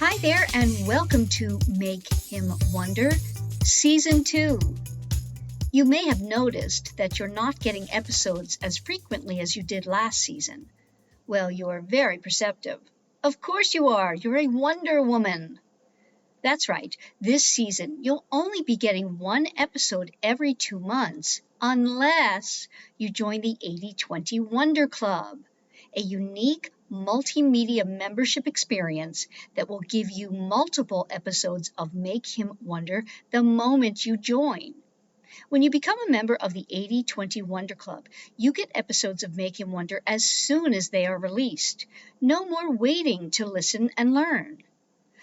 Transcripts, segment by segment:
Hi there, and welcome to Make Him Wonder, Season 2. You may have noticed that you're not getting episodes as frequently as you did last season. Well, you are very perceptive. Of course you are. You're a Wonder Woman. That's right. This season, you'll only be getting one episode every 2 months, unless you join the 80/20 Wonder Club, a unique multimedia membership experience that will give you multiple episodes of Make Him Wonder the moment you join. When you become a member of the 80/20 Wonder Club, you get episodes of Make Him Wonder as soon as they are released. No more waiting to listen and learn.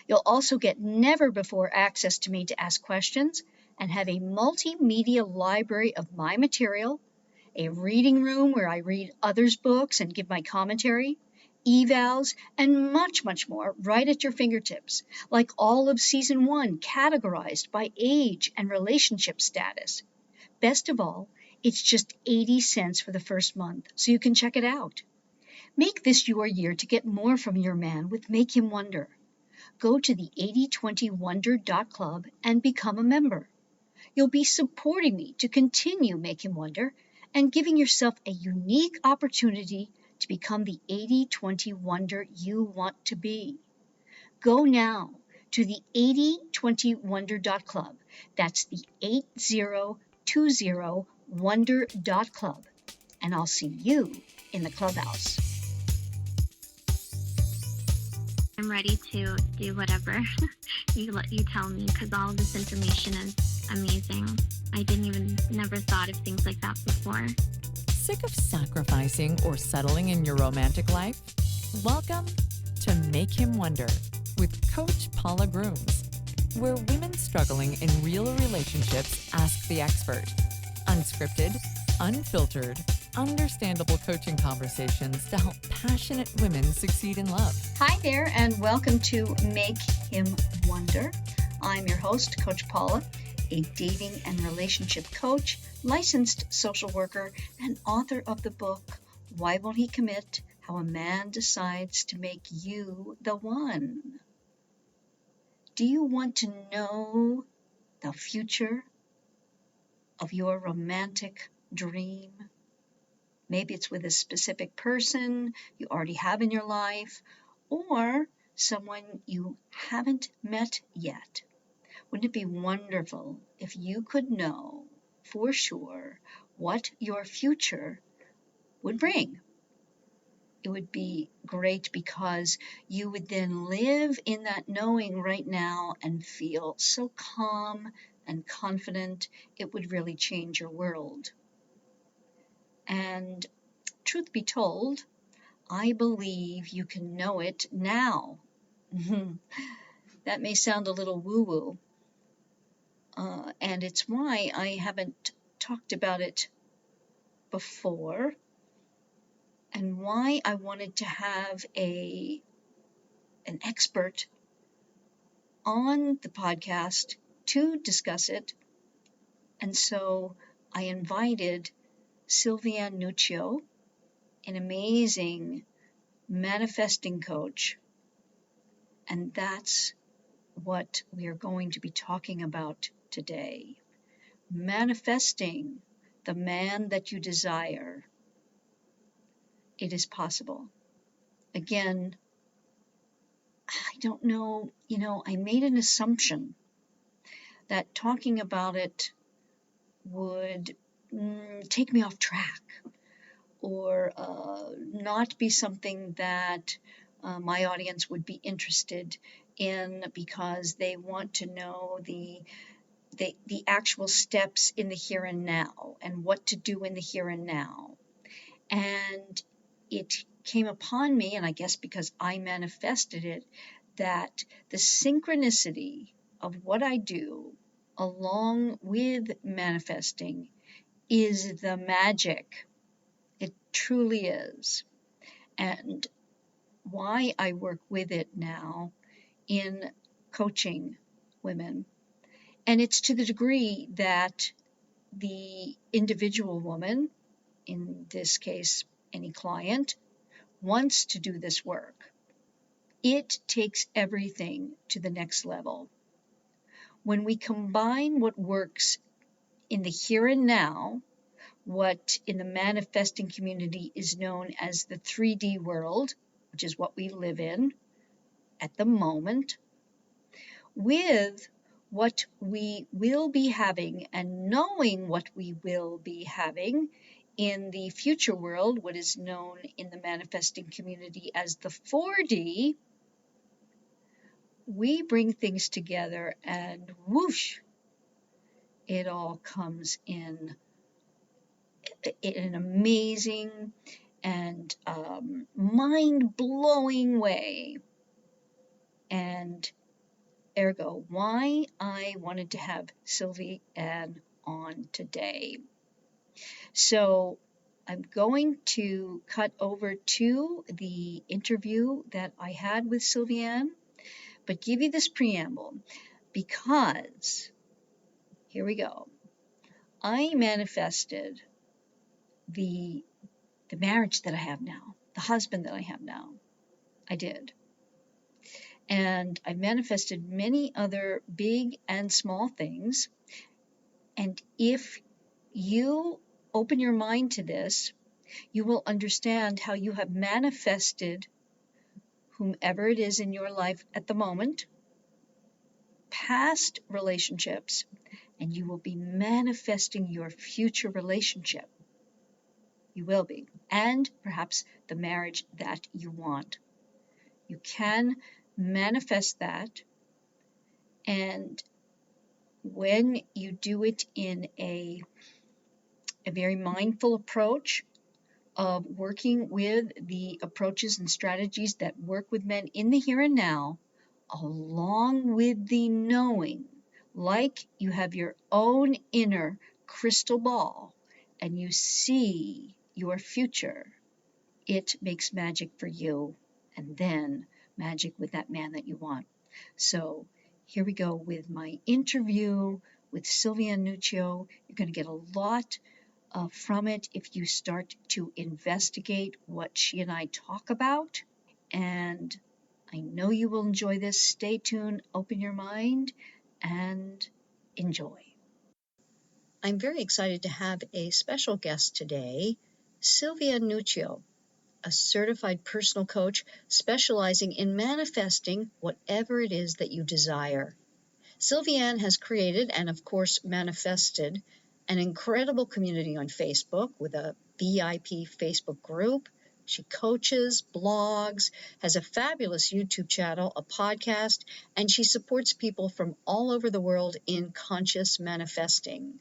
You'll also get never-before access to me to ask questions and have a multimedia library of my material, a reading room where I read others' books and give my commentary, evals, and much, much more right at your fingertips, like all of Season 1 categorized by age and relationship status. Best of all, it's just 80 cents for the first month, so you can check it out. Make this your year to get more from your man with Make Him Wonder. Go to the 8020wonder.club and become a member. You'll be supporting me to continue Make Him Wonder and giving yourself a unique opportunity to become the 80/20 Wonder you want to be. Go now to the 8020wonder.club. That's the 8020wonder.club. And I'll see you in the clubhouse. I'm ready to do whatever you tell me, because all this information is amazing. I never thought of things like that before. Sick of sacrificing or settling in your romantic life? Welcome to Make Him Wonder with Coach Paula Grooms, where women struggling in real relationships ask the expert. Unscripted, unfiltered, understandable coaching conversations to help passionate women succeed in love. Hi there, and welcome to Make Him Wonder. I'm your host, Coach Paula, a dating and relationship coach, licensed social worker, and author of the book, Why Won't He Commit? How a Man Decides to Make You the One. Do you want to know the future of your romantic dream? Maybe it's with a specific person you already have in your life, or someone you haven't met yet. Wouldn't it be wonderful if you could know for sure what your future would bring? It would be great because you would then live in that knowing right now and feel so calm and confident. It would really change your world. And truth be told, I believe you can know it now. That may sound a little woo-woo, and it's why I haven't talked about it before, and why I wanted to have an expert on the podcast to discuss it. And so I invited Sylvia Nuccio, an amazing manifesting coach, and that's what we are going to be talking about today. Manifesting the man that you desire. It is possible. Again, I don't know, I made an assumption that talking about it would take me off track, or not be something that my audience would be interested in, because they want to know the actual steps in the here and now and what to do in the here and now. And it came upon me, and I guess because I manifested it, that the synchronicity of what I do along with manifesting is the magic. It truly is. And why I work with it now in coaching women. And it's to the degree that the individual woman, in this case, any client, wants to do this work. It takes everything to the next level. When we combine what works in the here and now, what in the manifesting community is known as the 3D world, which is what we live in at the moment, with what we will be having and knowing what we will be having in the future world, what is known in the manifesting community as the 4D, we bring things together and whoosh, it all comes in an amazing and mind-blowing way. And ergo, why I wanted to have Sylviane on today. So I'm going to cut over to the interview that I had with Sylviane, but give you this preamble because, here we go, I manifested the marriage that I have now, the husband that I have now. I did. And I manifested many other big and small things. And if you open your mind to this, you will understand how you have manifested whomever it is in your life at the moment, past relationships, and you will be manifesting your future relationship. You will be. And perhaps the marriage that you want. You can manifest that, and when you do it in a very mindful approach of working with the approaches and strategies that work with men in the here and now, along with the knowing, like you have your own inner crystal ball and you see your future, it makes magic for you, and then magic with that man that you want. So here we go with my interview with Sylviane Nuccio. You're going to get a lot from it if you start to investigate what she and I talk about. And I know you will enjoy this. Stay tuned, open your mind, and enjoy. I'm very excited to have a special guest today, Sylvia Nuccio, a certified personal coach specializing in manifesting whatever it is that you desire. Sylviane has created and, of course, manifested an incredible community on Facebook with a VIP Facebook group. She coaches, blogs, has a fabulous YouTube channel, a podcast, and she supports people from all over the world in conscious manifesting.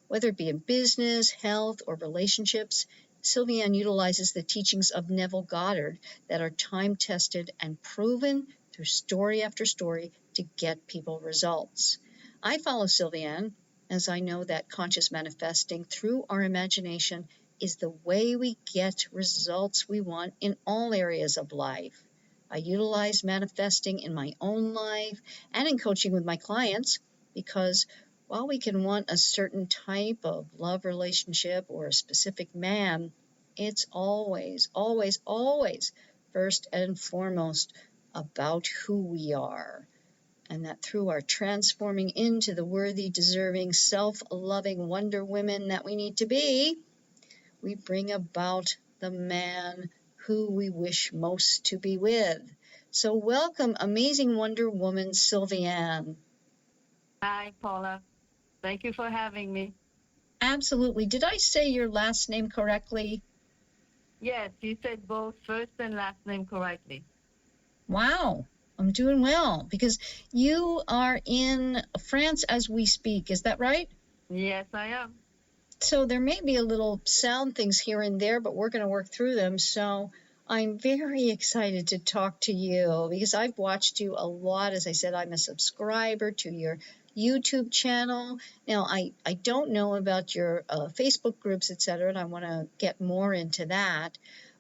Whether it be in business, health, or relationships, Sylviane utilizes the teachings of Neville Goddard that are time-tested and proven through story after story to get people results. I follow Sylviane as I know that conscious manifesting through our imagination is the way we get results we want in all areas of life. I utilize manifesting in my own life and in coaching with my clients because while we can want a certain type of love relationship or a specific man, it's always, always, always first and foremost about who we are. And that through our transforming into the worthy, deserving, self-loving Wonder Women that we need to be, we bring about the man who we wish most to be with. So welcome, amazing Wonder Woman Sylviane. Hi, Paula. Thank you for having me. Absolutely. Did I say your last name correctly? Yes, you said both first and last name correctly. Wow, I'm doing well because you are in France as we speak. Is that right? Yes, I am. So there may be a little sound things here and there, but we're going to work through them. So I'm very excited to talk to you because I've watched you a lot. As I said, I'm a subscriber to your YouTube channel. Now, I don't know about your Facebook groups, etc., and I want to get more into that.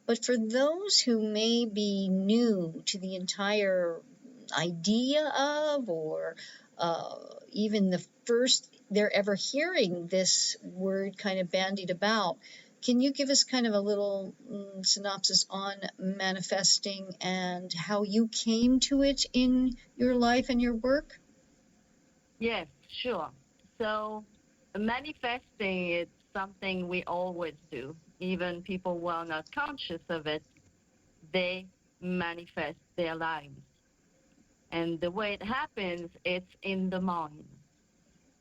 But for those who may be new to the entire idea of or even the first they're ever hearing this word kind of bandied about, Can you give us kind of a little synopsis on manifesting and how you came to it in your life and your work? Yes, sure. So manifesting is something we always do. Even people who are not conscious of it, they manifest their lives. And the way it happens, it's in the mind.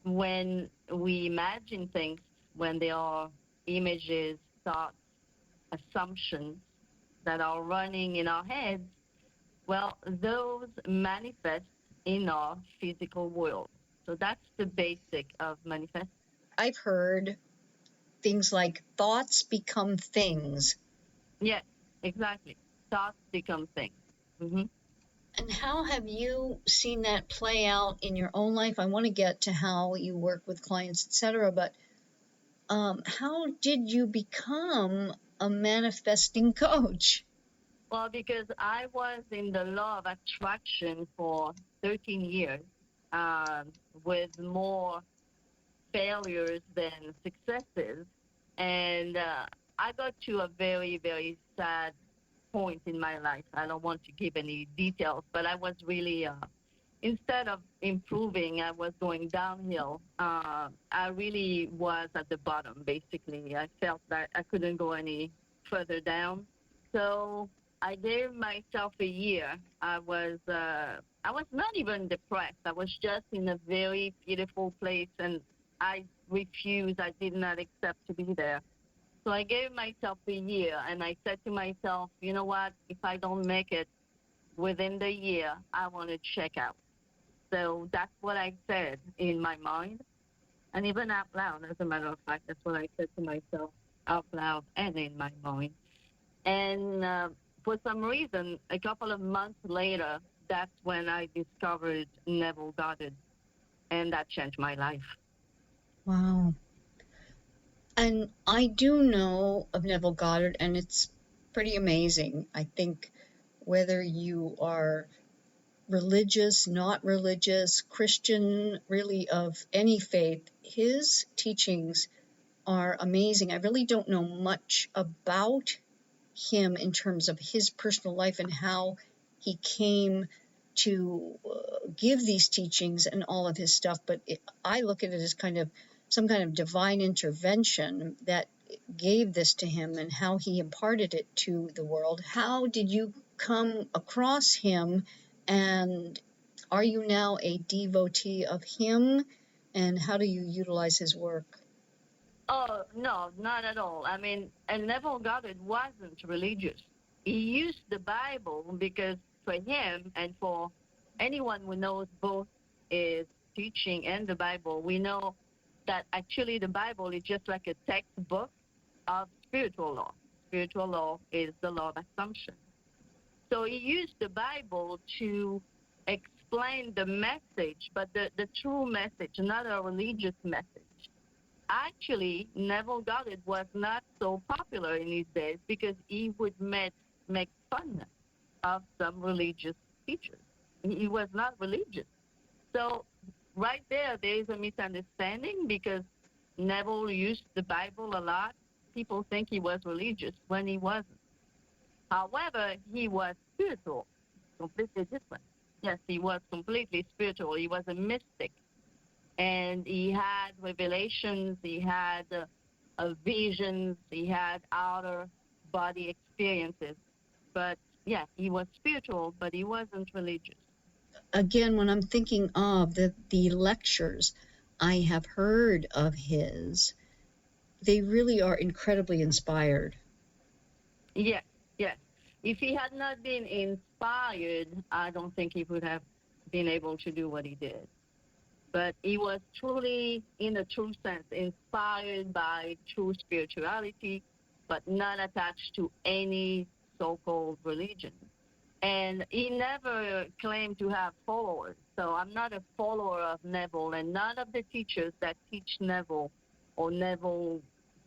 When we imagine things, when there are images, thoughts, assumptions that are running in our heads, well, those manifest in our physical world. So that's the basic of manifesting. I've heard things like thoughts become things. Yes, exactly. Thoughts become things. Mm-hmm. And how have you seen that play out in your own life? I want to get to how you work with clients, etc. But how did you become a manifesting coach? Well, because I was in the law of attraction for 13 years, with more failures than successes. And I got to a very, very sad point in my life. I don't want to give any details, but I was really, instead of improving, I was going downhill. I really was at the bottom, basically. I felt that I couldn't go any further down. So I gave myself a year. I was not even depressed. I was just in a very beautiful place, and I refused. I did not accept to be there. So I gave myself a year, and I said to myself, you know what? If I don't make it within the year, I want to check out. So that's what I said in my mind, and even out loud. As a matter of fact, that's what I said to myself out loud and in my mind. And for some reason, a couple of months later, that's when I discovered Neville Goddard, and that changed my life. Wow. And I do know of Neville Goddard, and it's pretty amazing. I think whether you are religious, not religious, Christian, really of any faith, his teachings are amazing. I really don't know much about him in terms of his personal life and how he came to give these teachings and all of his stuff, but I look at it as kind of some kind of divine intervention that gave this to him and how he imparted it to the world. How did you come across him, and are you now a devotee of him, and how do you utilize his work? Oh, no, not at all. I mean, and Neville Goddard wasn't religious. He used the Bible because for him and for anyone who knows both his teaching and the Bible, we know that actually the Bible is just like a textbook of spiritual law. Spiritual law is the law of assumption. So he used the Bible to explain the message, but the true message, not a religious message. Actually, Neville Goddard was not so popular in his days because he would make fun of some religious teachers. He was not religious. So right there is a misunderstanding because Neville used the Bible a lot. People think he was religious when he wasn't. However, he was spiritual, completely different. Yes, he was completely spiritual. He was a mystic. And he had revelations, he had visions, he had outer body experiences. But yeah, he was spiritual, but he wasn't religious. Again, when I'm thinking of the lectures I have heard of his, they really are incredibly inspired. Yes, yes. If he had not been inspired, I don't think he would have been able to do what he did. But he was truly, in a true sense, inspired by true spirituality, but not attached to any so-called religion. And he never claimed to have followers. So I'm not a follower of Neville, and none of the teachers that teach Neville or Neville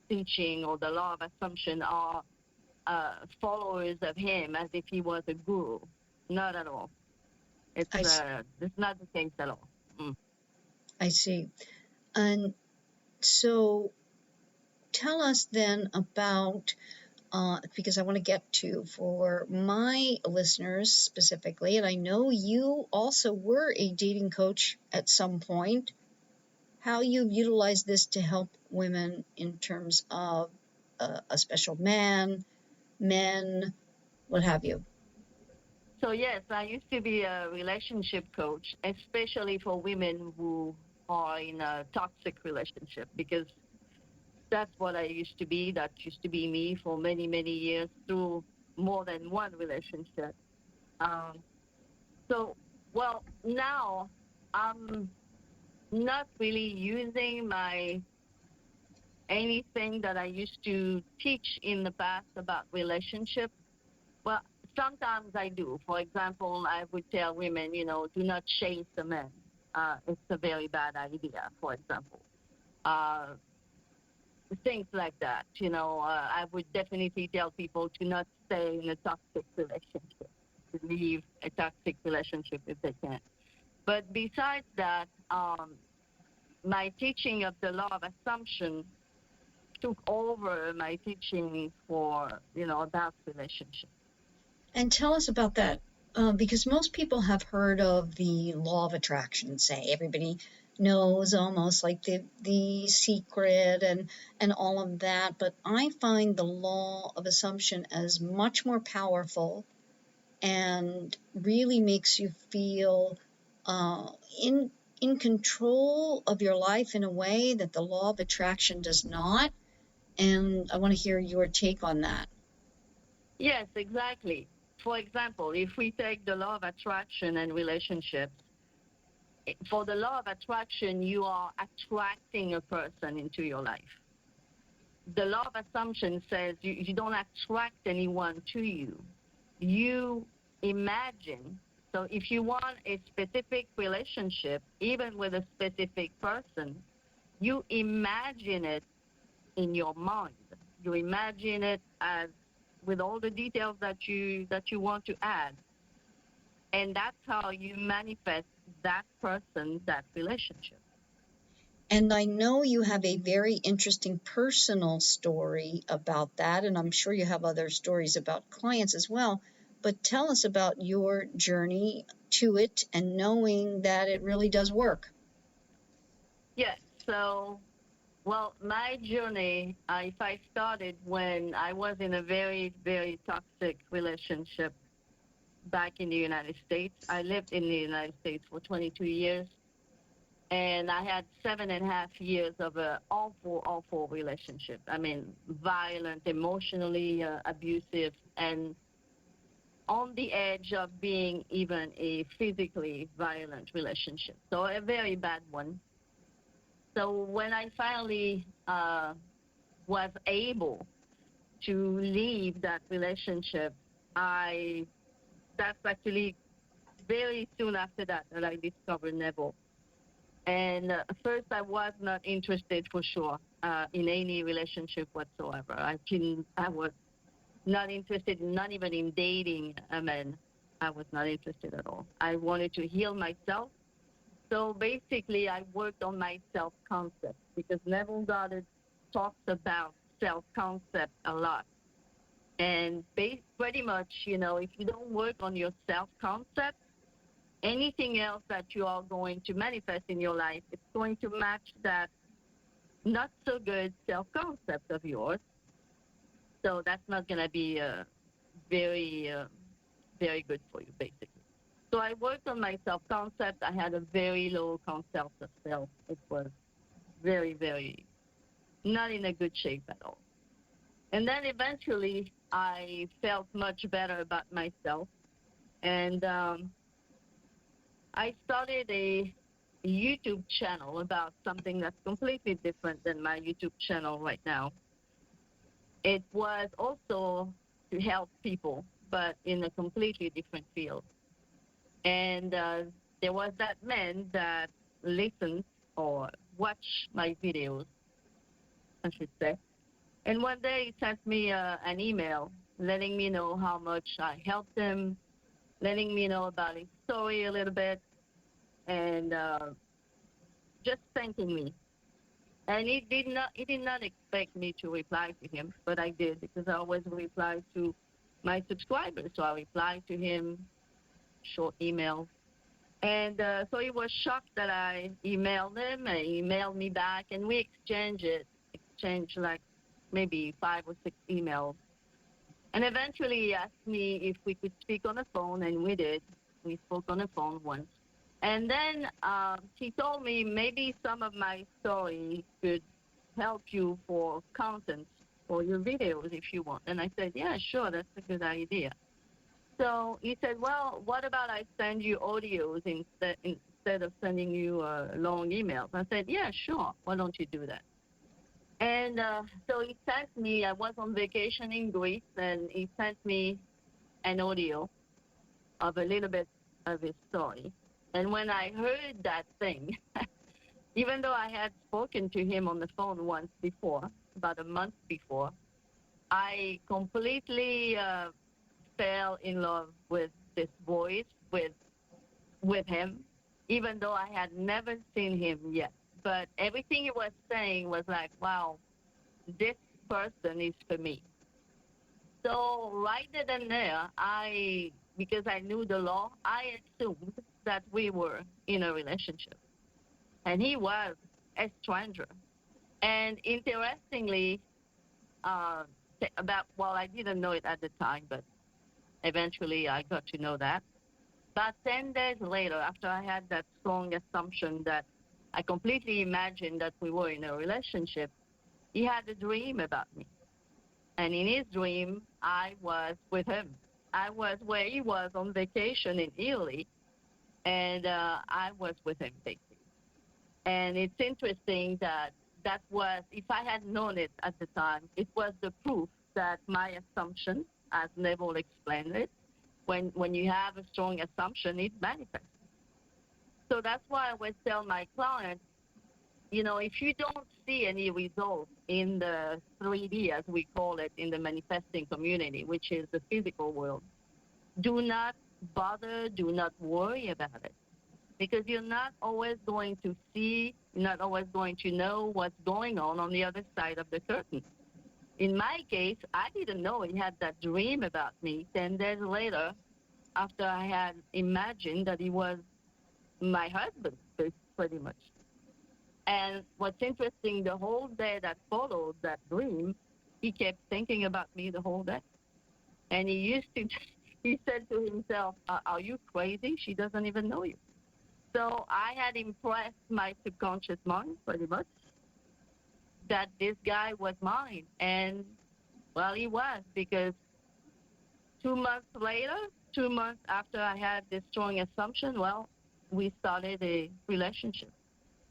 teaching or the law of assumption are followers of him as if he was a guru. Not at all. It's not the case at all. I see. And so tell us then about, because I want to get to, for my listeners specifically, and I know you also were a dating coach at some point, how you utilize this to help women in terms of a special man, men, what have you. So yes, I used to be a relationship coach, especially for women who are in a toxic relationship, because that's what I used to be. That used to be me for many, many years through more than one relationship. Um, so, well, now I'm not really using my anything that I used to teach in the past about relationship. Well, sometimes I do. For example, I would tell women, do not chase a man. It's a very bad idea, for example. Uh, Things like that. I would definitely tell people to not stay in a toxic relationship, to leave a toxic relationship if they can. But besides that, my teaching of the law of assumption took over my teaching for, about relationships. And tell us about that, because most people have heard of the law of attraction, say. Everybody knows almost like the secret and all of that, but I find the law of assumption as much more powerful and really makes you feel uh, in in control of your life in a way that the law of attraction does not. And I want to hear your take on that. Yes, exactly. For example, if we take the law of attraction and relationships, for the law of attraction, you are attracting a person into your life. The law of assumption says you don't attract anyone to you. You imagine. So if you want a specific relationship, even with a specific person, you imagine it in your mind. You imagine it as with all the details that you want to add. And that's how you manifest that person, that relationship. And I know you have a very interesting personal story about that, and I'm sure you have other stories about clients as well. But tell us about your journey to it and knowing that it really does work. Yes. So, well, my journey, if I started when I was in a very, very toxic relationship back in the United States. I lived in the United States for 22 years. And I had 7.5 years of an awful, awful relationship. I mean, violent, emotionally abusive, and on the edge of being even a physically violent relationship. So a very bad one. So when I finally was able to leave that relationship, that's actually very soon after that I discovered Neville. And first, I was not interested for sure in any relationship whatsoever. I was not interested, not even in dating a man. I was not interested at all. I wanted to heal myself. So basically, I worked on my self-concept because Neville Goddard talks about self-concept a lot. And pretty much, if you don't work on your self-concept, anything else that you are going to manifest in your life, it's going to match that not so good self-concept of yours. So that's not going to be very, very good for you, basically. So I worked on my self-concept. I had a very low concept of self. It was very, very not in a good shape at all. And then eventually I felt much better about myself. And I started a YouTube channel about something that's completely different than my YouTube channel right now. It was also to help people, but in a completely different field. And there was that man that listened or watched my videos, I should say. And one day he sent me an email letting me know how much I helped him, letting me know about his story a little bit, and just thanking me. And he did not expect me to reply to him, but I did because I always reply to my subscribers. So I replied to him, short email. And so he was shocked that I emailed him, and he emailed me back, and we exchanged like maybe 5 or 6 emails. And eventually he asked me if we could speak on the phone, and we did. We spoke on the phone once. And then he told me maybe some of my story could help you for content for your videos if you want. And I said, yeah, sure, that's a good idea. So he said, well, what about I send you audios instead of sending you long emails? I said, yeah, sure. Why don't you do that? And so he sent me, I was on vacation in Greece, and he sent me an audio of a little bit of his story. And when I heard that thing, even though I had spoken to him on the phone once before, about a month before, I completely fell in love with this voice, with him, even though I had never seen him yet. But everything he was saying was like, wow, this person is for me. So right then and there, because I knew the law, I assumed that we were in a relationship. And he was a stranger. And interestingly, I didn't know it at the time, but eventually I got to know that. About 10 days later, after I had that strong assumption that I completely imagined that we were in a relationship, he had a dream about me. And in his dream, I was with him. I was where he was on vacation in Italy, and I was with him, basically. And it's interesting that was, if I had known it at the time, it was the proof that my assumption, as Neville explained it, when you have a strong assumption, it manifests. So that's why I always tell my clients, if you don't see any results in the 3D, as we call it, in the manifesting community, which is the physical world, do not bother, do not worry about it. Because you're not always going to see, you're not always going to know what's going on the other side of the curtain. In my case, I didn't know he had that dream about me 10 days later, after I had imagined that he was my husband, pretty much. And what's interesting, the whole day that followed that dream, he kept thinking about me the whole day. And he said to himself, are you crazy? She doesn't even know you. So I had impressed my subconscious mind, pretty much, that this guy was mine. And, well, he was, because 2 months later, 2 months after I had this strong assumption, well, we started a relationship.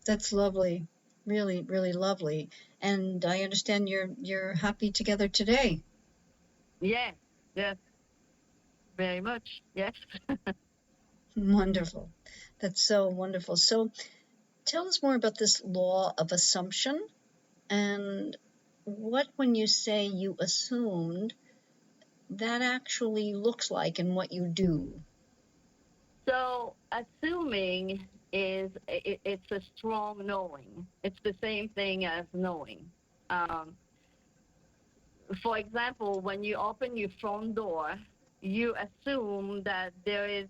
That's lovely. Really, really lovely. And I understand you're happy together today. Yes, very much, yes. Wonderful. That's so wonderful. So tell us more about this law of assumption, and what, when you say you assumed, that actually looks like and what you do. So assuming it's a strong knowing. It's the same thing as knowing. For example, when you open your front door, you assume that there is,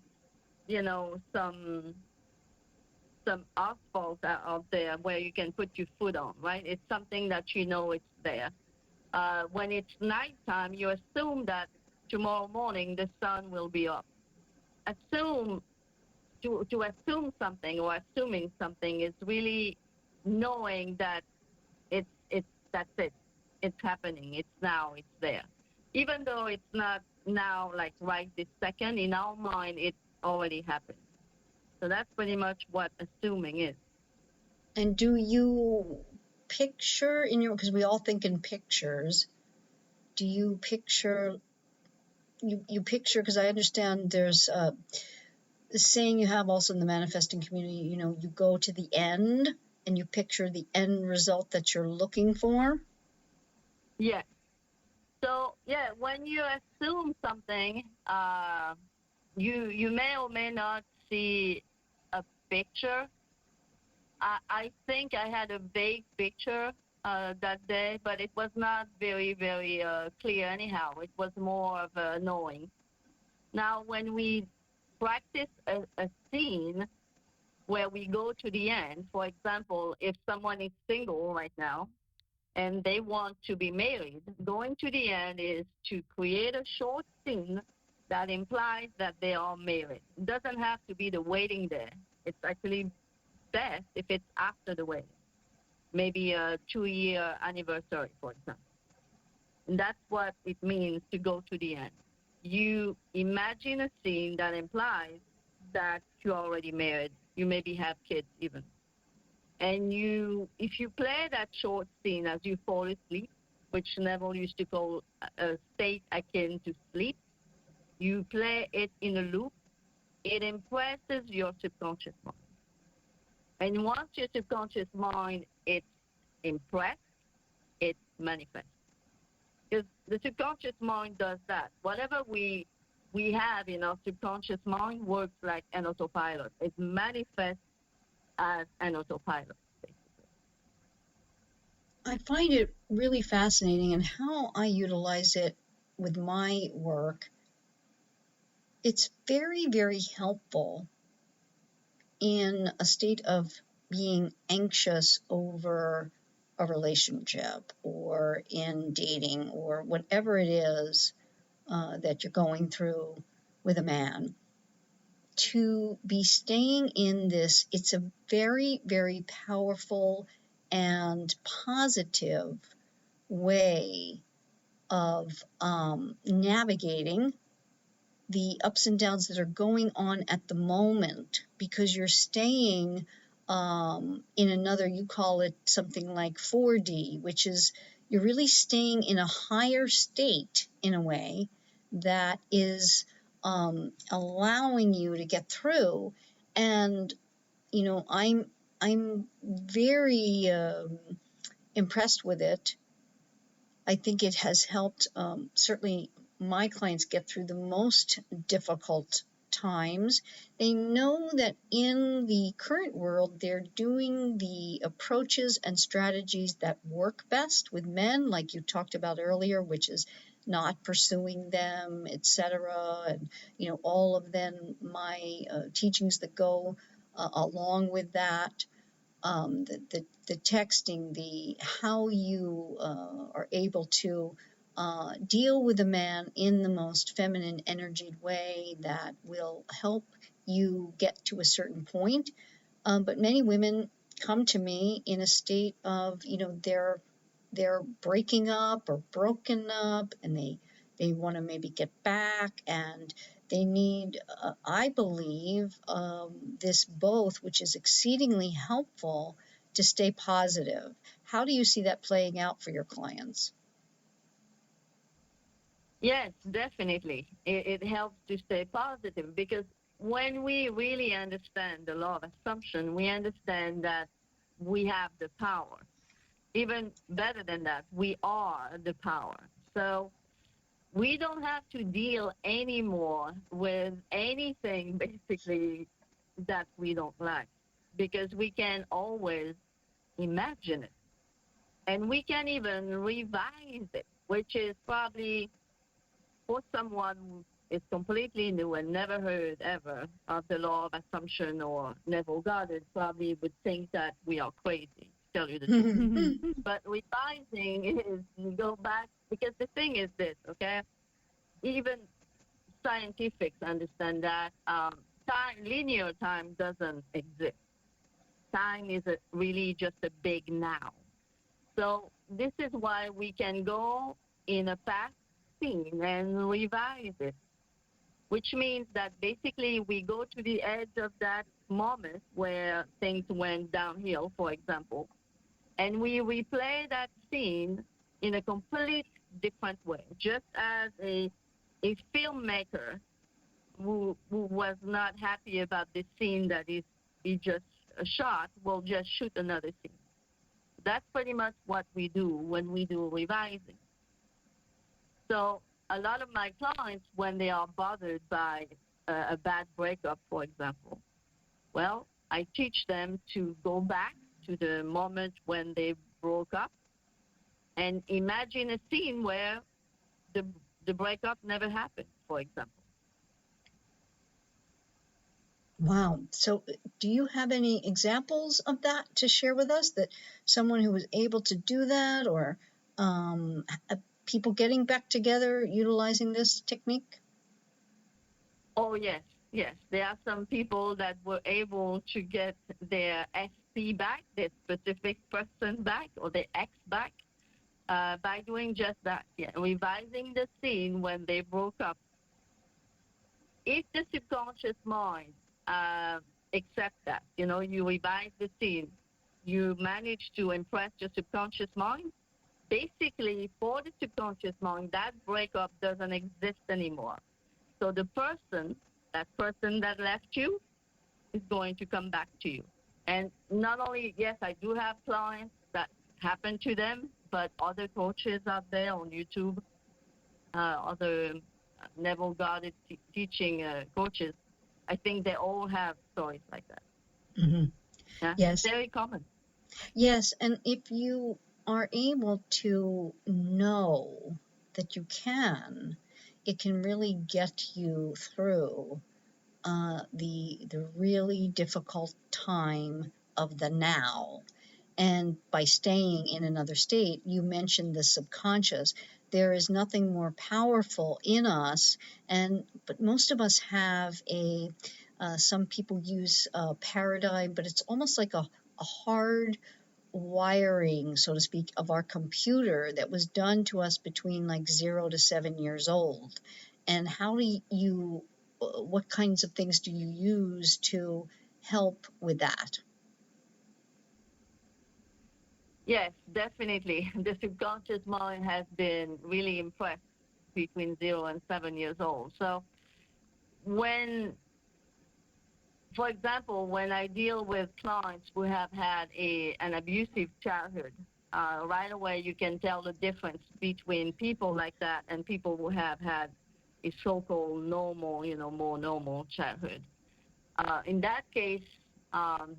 some asphalt out there where you can put your foot on, right? It's something that you know it's there. When it's nighttime, you assume that tomorrow morning the sun will be up. To assume something or assuming something is really knowing that that's it. It's happening. It's now. It's there. Even though it's not now, like right this second, in our mind, it already happened. So that's pretty much what assuming is. And do you picture because we all think in pictures, do you picture, because I understand there's the saying you have also in the manifesting community, you go to the end and you picture the end result that you're looking for? Yes. So, yeah, when you assume something, you may or may not see a picture, I think I had a vague picture that day, but it was not very, very clear anyhow. It was more of a knowing. Now, when we practice a scene where we go to the end, for example, if someone is single right now and they want to be married, going to the end is to create a short scene that implies that they are married. It doesn't have to be the wedding day. It's actually best if it's after the wedding, maybe a 2-year anniversary, for example. And that's what it means to go to the end. You imagine a scene that implies that you're already married. You maybe have kids even. And if you play that short scene as you fall asleep, which Neville used to call a state akin to sleep, you play it in a loop, it impresses your subconscious mind. And once your subconscious mind is impressed, it manifests. Because the subconscious mind does that. Whatever we have in our subconscious mind works like an autopilot. It manifests as an autopilot, basically. I find it really fascinating, and how I utilize it with my work. It's very, very helpful in a state of being anxious over a relationship or in dating or whatever it is that you're going through with a man, to be staying in this. It's a very, very powerful and positive way of navigating the ups and downs that are going on at the moment, because you're staying in another, you call it something like 4D, which is you're really staying in a higher state in a way that is allowing you to get through. And I'm very impressed with it. I think it has helped certainly my clients get through the most difficult times. They know that in the current world, they're doing the approaches and strategies that work best with men, like you talked about earlier, which is not pursuing them, etc. And, all of them, my teachings that go along with that. The texting, the how you are able to deal with a man in the most feminine energied way that will help you get to a certain point. But many women come to me in a state of, they're breaking up or broken up, and they want to maybe get back, and they need, I believe, this both, which is exceedingly helpful to stay positive. How do you see that playing out for your clients? Yes, definitely. It helps to stay positive, because when we really understand the law of assumption, we understand that we have the power. Even better than that, we are the power. So we don't have to deal anymore with anything basically that we don't like, because we can always imagine it. And we can even revise it, which is probably, for someone who is completely new and never heard ever of the law of assumption or Neville Goddard, probably would think that we are crazy, to tell you the truth. But revising is you go back, because the thing is this, okay? Even scientifics understand that linear time doesn't exist. Time is really just a big now. So this is why we can go in a past scene and revise it, which means that basically we go to the edge of that moment where things went downhill, for example, and we replay that scene in a complete different way, just as a filmmaker who was not happy about the scene that he just shot will just shoot another scene. That's pretty much what we do when we do revising. So a lot of my clients, when they are bothered by a bad breakup, for example, well, I teach them to go back to the moment when they broke up and imagine a scene where the breakup never happened, for example. Wow. So, do you have any examples of that to share with us? That someone who was able to do that, or people getting back together utilizing this technique? Oh, yes, yes. There are some people that were able to get their SP back, their specific person back, or their ex back, by doing just that. Yeah, revising the scene when they broke up. If the subconscious mind accepts that, you revise the scene, you manage to impress your subconscious mind, basically for the subconscious mind, that breakup doesn't exist anymore. So the that person that left you is going to come back to you. And not only, yes, I do have clients that happen to them, but other coaches out there on YouTube, other Neville Goddard teaching coaches, I think they all have stories like that. Mm-hmm. Yeah? Yes. Very common. Yes, and if you are able to know that you can, it can really get you through the really difficult time of the now. And by staying in another state, you mentioned the subconscious. There is nothing more powerful in us, but most of us have some people use a paradigm, but it's almost like a hard wiring, so to speak, of our computer that was done to us between like 0 to 7 years old. And how do you, what kinds of things do you use to help with that? Yes, definitely. The subconscious mind has been really impressed between 0 and 7 years old. So for example, when I deal with clients who have had an abusive childhood, right away you can tell the difference between people like that and people who have had a so-called normal, more normal childhood. In that case,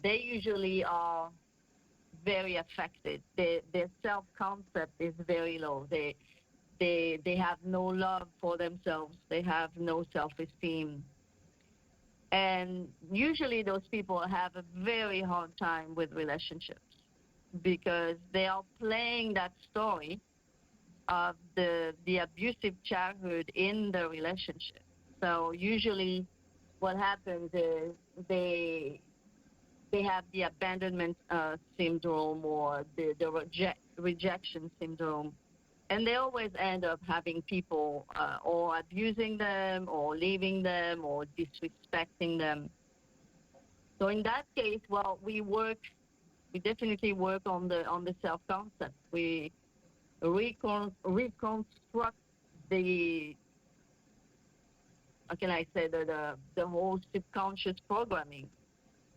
they usually are very affected. Their self-concept is very low. They have no love for themselves. They have no self-esteem. And usually those people have a very hard time with relationships because they are playing that story of the abusive childhood in the relationship. So usually what happens is they have the abandonment syndrome or the rejection syndrome. And they always end up having people or abusing them or leaving them or disrespecting them. So in that case, well, we definitely work on the self-concept. We reconstruct the, how can I say, the whole subconscious programming.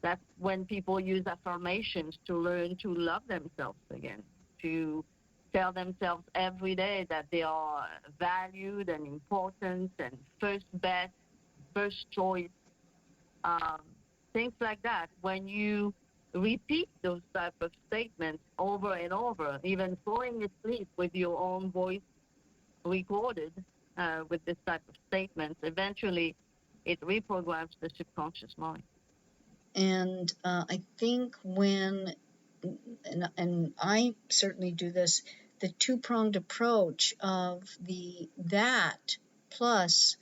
That's when people use affirmations to learn to love themselves again, to tell themselves every day that they are valued and important and first best, first choice, things like that. When you repeat those type of statements over and over, even falling asleep with your own voice recorded with this type of statements, eventually it reprograms the subconscious mind. And I think and I certainly do this, the two-pronged approach of that plus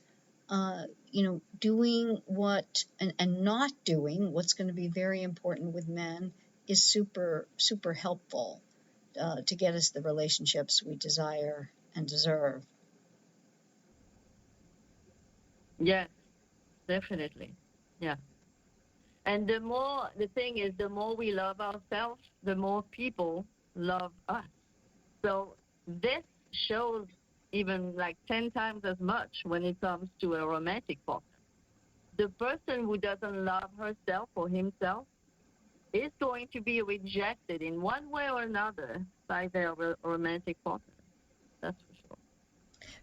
doing what and not doing what's going to be very important with men is super, super helpful to get us the relationships we desire and deserve. Yes, definitely. Yeah. And the thing is, the more we love ourselves, the more people love us. So this shows even like 10 times as much when it comes to a romantic partner. The person who doesn't love herself or himself is going to be rejected in one way or another by their romantic partner. That's for sure.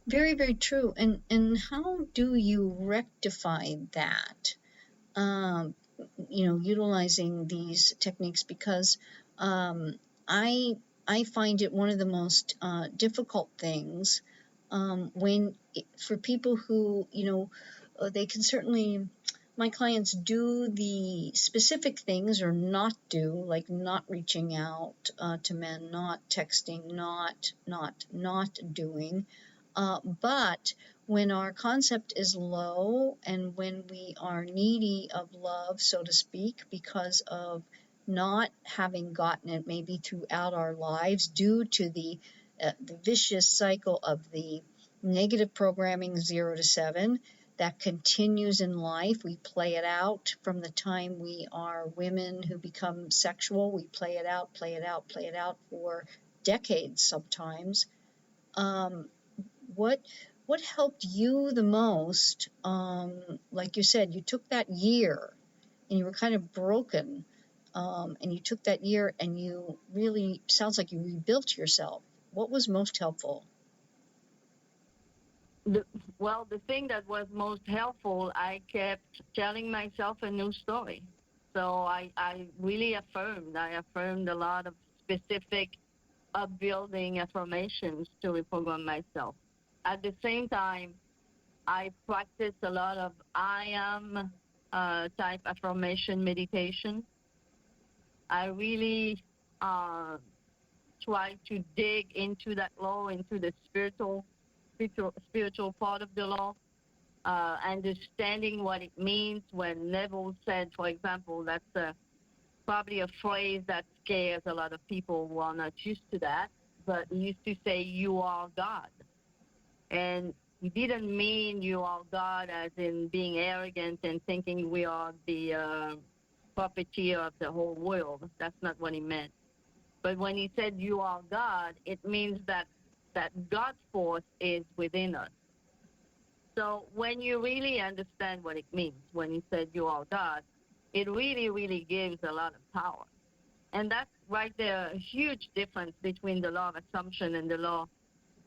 Very, very true. And how do you rectify that? utilizing these techniques, because I find it one of the most difficult things for people who, they can certainly, my clients do the specific things or not do, like not reaching out to men, not texting, not doing. But when our concept is low and when we are needy of love, so to speak, because of not having gotten it maybe throughout our lives due to the vicious cycle of the negative programming 0 to 7 that continues in life. We play it out from the time we are women who become sexual. We play it out for decades sometimes. What helped you the most? Like you said, you took that year and you were kind of broken, and you took that year and you really, sounds like you rebuilt yourself. What was most helpful? The thing that was most helpful, I kept telling myself a new story. So I really affirmed. I affirmed a lot of specific upbuilding affirmations to reprogram myself. At the same time, I practiced a lot of I am type affirmation meditation. I really try to dig into that law, into the spiritual part of the law, understanding what it means. When Neville said, for example, that's probably a phrase that scares a lot of people who are not used to that, but he used to say, you are God. And he didn't mean you are God as in being arrogant and thinking we are the puppeteer of the whole world. That's not what he meant. But when he said you are God, it means that God's force is within us. So when you really understand what it means, when he said you are God, it really, really gives a lot of power. And that's right there a huge difference between the law of assumption and the law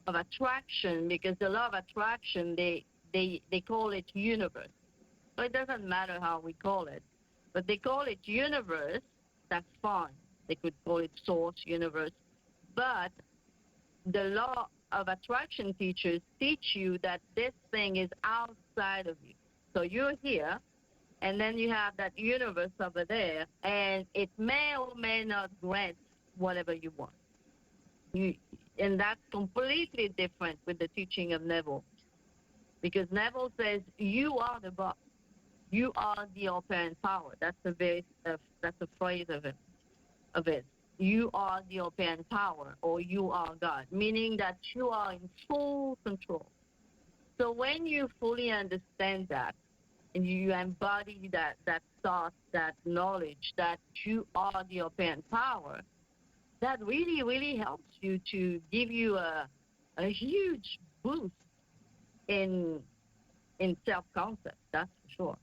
of attraction, because the law of attraction, they call it universe. So it doesn't matter how we call it, but they call it universe. That's fine. They could call it source, universe. But the law of attraction teachers teach you that this thing is outside of you. So you're here, and then you have that universe over there, and it may or may not grant whatever you want. And that's completely different with the teaching of Neville, because Neville says you are the boss, you are the all-parent power. That's a phrase of it. You are the all-parent power, or you are God, meaning that you are in full control. So when you fully understand that, and you embody that thought, that knowledge that you are the all-parent power, that really, really helps you to give you a huge boost in self-concept, that's for sure.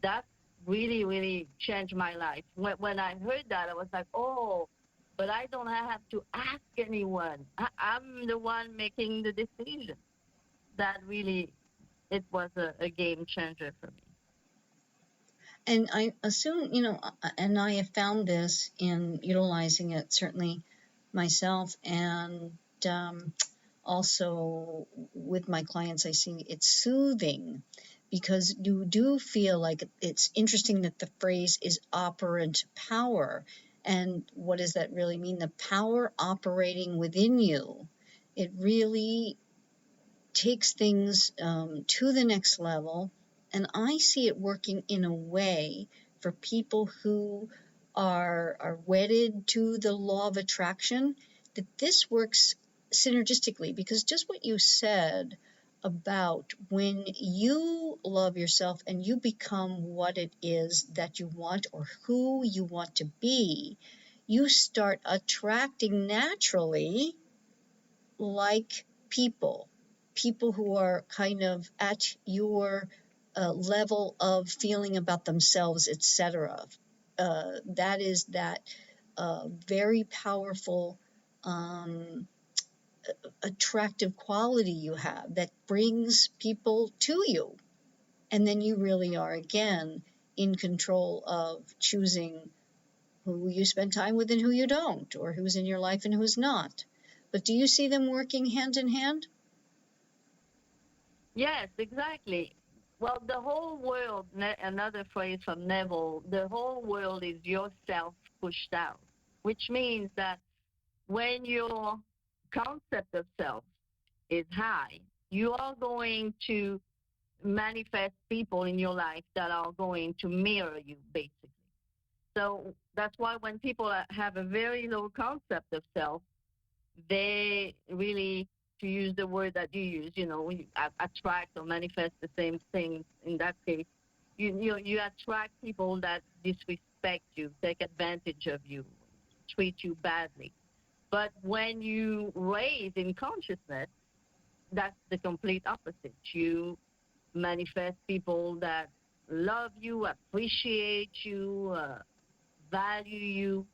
That really, really changed my life. When I heard that, I was like, oh, but I don't have to ask anyone. I'm the one making the decision. That really, it was a game changer for me. And I assume, and I have found this in utilizing it, certainly myself, and also with my clients, I see it's soothing, because you do feel like it's interesting that the phrase is operant power. And what does that really mean? The power operating within you. It really takes things to the next level. And I see it working in a way for people who are wedded to the law of attraction, that this works synergistically, because just what you said about when you love yourself and you become what it is that you want or who you want to be, you start attracting naturally like people who are kind of at your level of feeling about themselves, etc. That is that very powerful attractive quality you have that brings people to you. And then you really are, again, in control of choosing who you spend time with and who you don't, or who's in your life and who's not. But do you see them working hand in hand? Yes, exactly. Well, the whole world, another phrase from Neville, the whole world is yourself pushed out, which means that when your concept of self is high, you are going to manifest people in your life that are going to mirror you, basically. So that's why when people have a very low concept of self, they really, to use the word that you use, we attract or manifest the same things. In that case, you attract people that disrespect you, take advantage of you, treat you badly. But when you raise in consciousness, that's the complete opposite. You manifest people that love you, appreciate you, value you.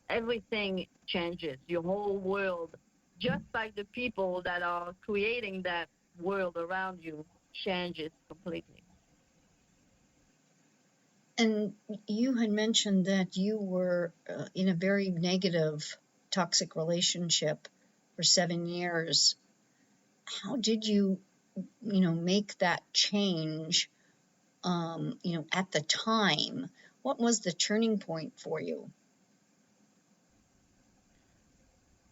Everything changes. Your whole world, just like the people that are creating that world around you, changes completely. And you had mentioned that you were in a very negative, toxic relationship for 7 years. How did you, make that change, at the time? What was the turning point for you?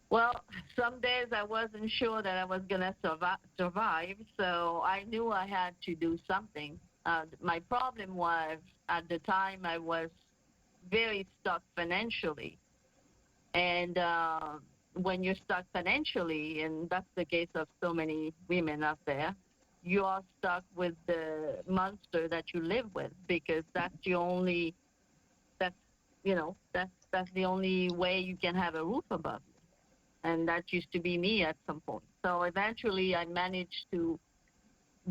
Well, some days I wasn't sure that I was going to survive, so I knew I had to do something. My problem was, at the time, I was very stuck financially. And when you're stuck financially, and that's the case of so many women out there, you are stuck with the monster that you live with, because that's the only, that's, that's the only way you can have a roof above you. And that used to be me at some point. So eventually I managed to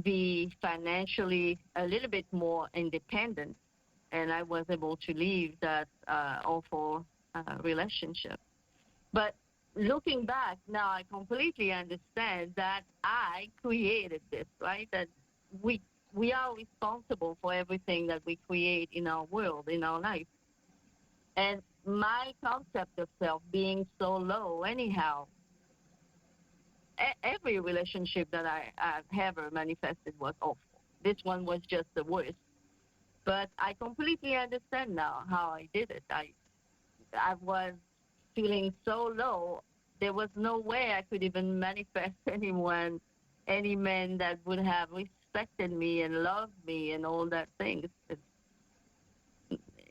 be financially a little bit more independent, and I was able to leave that awful relationship. But looking back now, I completely understand that I created this, right? That we are responsible for everything that we create in our world, in our life. And my concept of self being so low, anyhow, every relationship that I've ever manifested was awful. This one was just the worst. But I completely understand now how I did it. I was feeling so low. There was no way I could even manifest anyone, any man that would have respected me and loved me and all that things.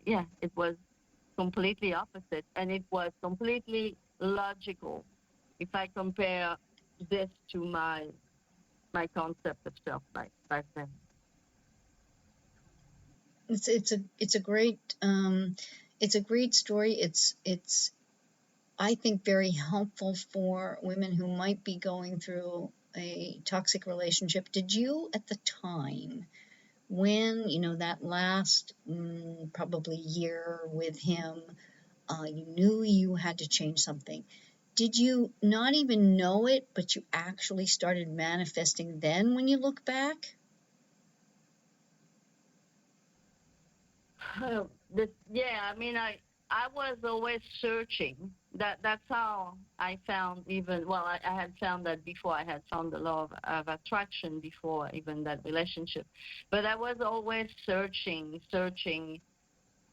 It was completely opposite, and it was completely logical. If I compare this to my concept of self back then. It's a great story. It's I think very helpful for women who might be going through a toxic relationship. Did you, at the time when that last probably year with him, you knew you had to change something? Did you not even know it, but you actually started manifesting then when you look back? I was always searching. That's how I found, even, well, I had found that before. I had found the law of attraction before even that relationship. But I was always searching.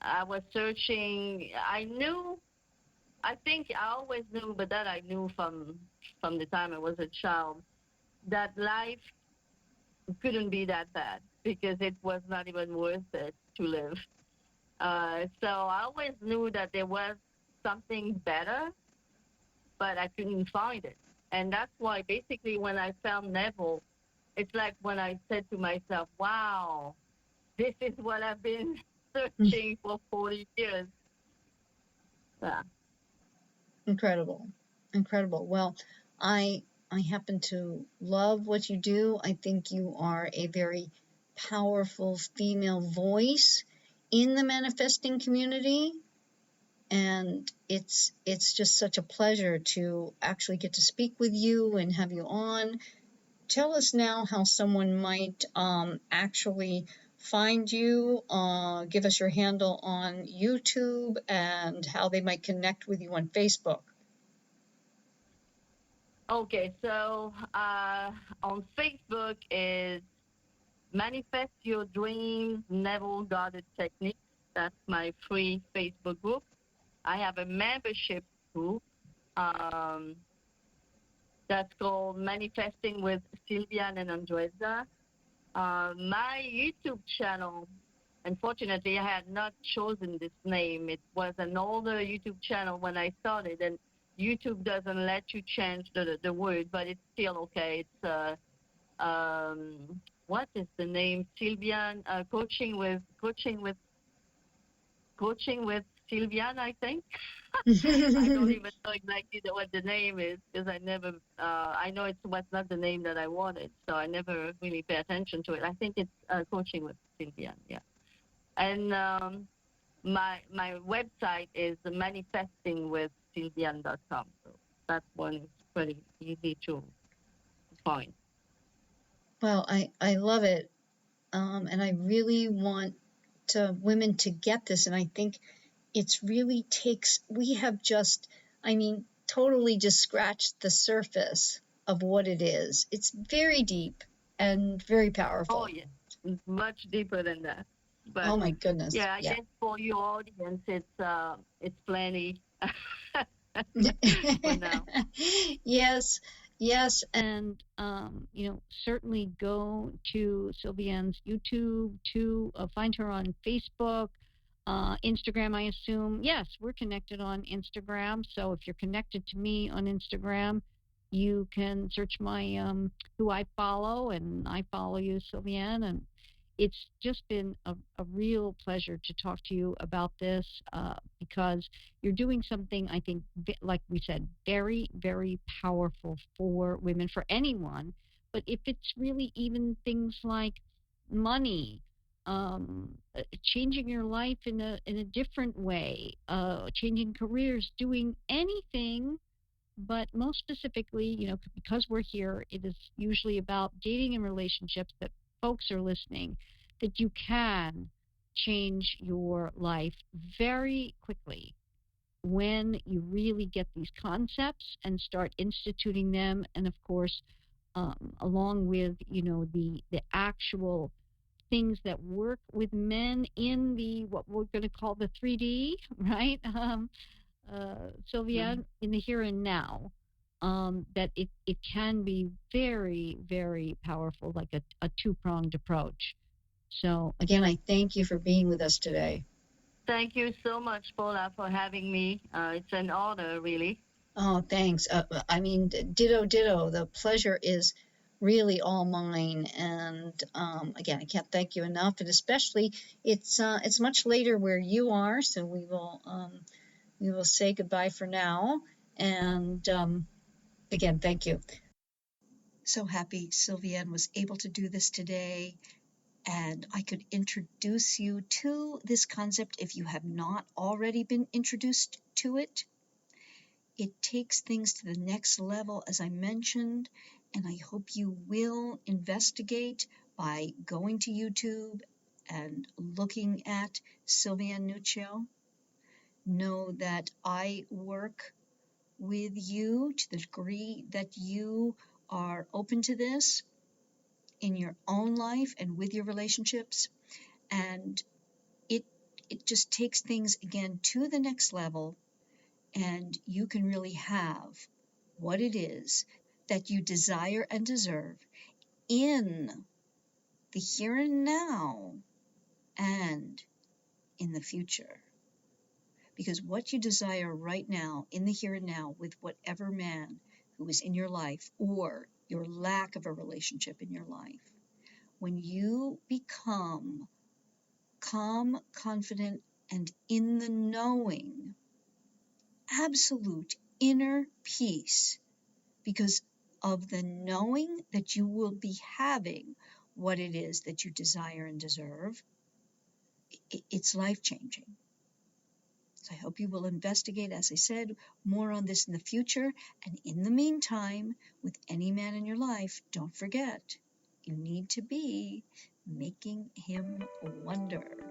I was searching. I think I always knew, but that I knew from the time I was a child, that life couldn't be that bad, because it was not even worth it to live. So I always knew that there was something better, but I couldn't find it. And that's why basically when I found Neville, it's like when I said to myself, wow, this is what I've been searching for 40 years. Yeah. Incredible. Well, I happen to love what you do. I think you are a very powerful female voice in the manifesting community, and it's just such a pleasure to actually get to speak with you and have you on. Tell us now how someone might actually find you? Give us your handle on YouTube and how they might connect with you on Facebook. Okay, so on Facebook is Manifest Your Dreams, Neville Goddard Techniques. That's my free Facebook group. I have a membership group um, that's called Manifesting with Sylviane and Andresa. My YouTube channel, unfortunately, I had not chosen this name. It was an older YouTube channel when I started, and YouTube doesn't let you change the word, but it's still okay. It's what is the name? Sylviane, coaching with Sylviane, I think. I don't even know exactly what the name is because I never. I know it was not the name that I wanted, so I never really pay attention to it. I think it's coaching with Sylviane, yeah. And my website is manifestingwithsylviane.com. So that one is pretty easy to find. Well, I love it. And I really want women to get this. And I think it's really takes, we have just, I mean, totally just scratched the surface of what it is. It's very deep and very powerful. Oh, yeah, it's much deeper than that. But Oh my goodness. yeah, I guess for your audience, it's plenty for now. Yes, yes. And, certainly go to Sylviane's YouTube to find her on Facebook, Instagram, I assume. Yes, we're connected on Instagram. So if you're connected to me on Instagram, you can search my who I follow, and I follow you, Sylviane. And it's just been a real pleasure to talk to you about this because you're doing something, I think, like we said, very, very powerful for women, for anyone. But if it's really even things like money, changing your life in a different way, changing careers, doing anything, but most specifically, because we're here, it is usually about dating and relationships that folks are listening, that you can change your life very quickly when you really get these concepts and start instituting them. And of course, along with, the actual things that work with men in the what we're going to call the 3D, right? Sylvia, in the here and now, that it can be very, very powerful, like a two-pronged approach. So again, I thank you for being with us today. Thank you so much, Paula, for having me. It's an honor, really. Oh, thanks. I mean, ditto, ditto. The pleasure is really all mine. And again, I can't thank you enough. And especially, it's much later where you are, so we will say goodbye for now. And again, thank you. So happy Sylviane was able to do this today, and I could introduce you to this concept if you have not already been introduced to it. It takes things to the next level, as I mentioned, and I hope you will investigate by going to YouTube and looking at Sylviane Nuccio. Know that I work with you to the degree that you are open to this in your own life and with your relationships. And it just takes things again to the next level, and you can really have what it is that you desire and deserve in the here and now and in the future. Because what you desire right now, in the here and now, with whatever man who is in your life or your lack of a relationship in your life, when you become calm, confident, and in the knowing, absolute inner peace, because of the knowing that you will be having what it is that you desire and deserve, it's life-changing. So I hope you will investigate, as I said, more on this in the future. And in the meantime, with any man in your life, don't forget, you need to be Making Him Wonder.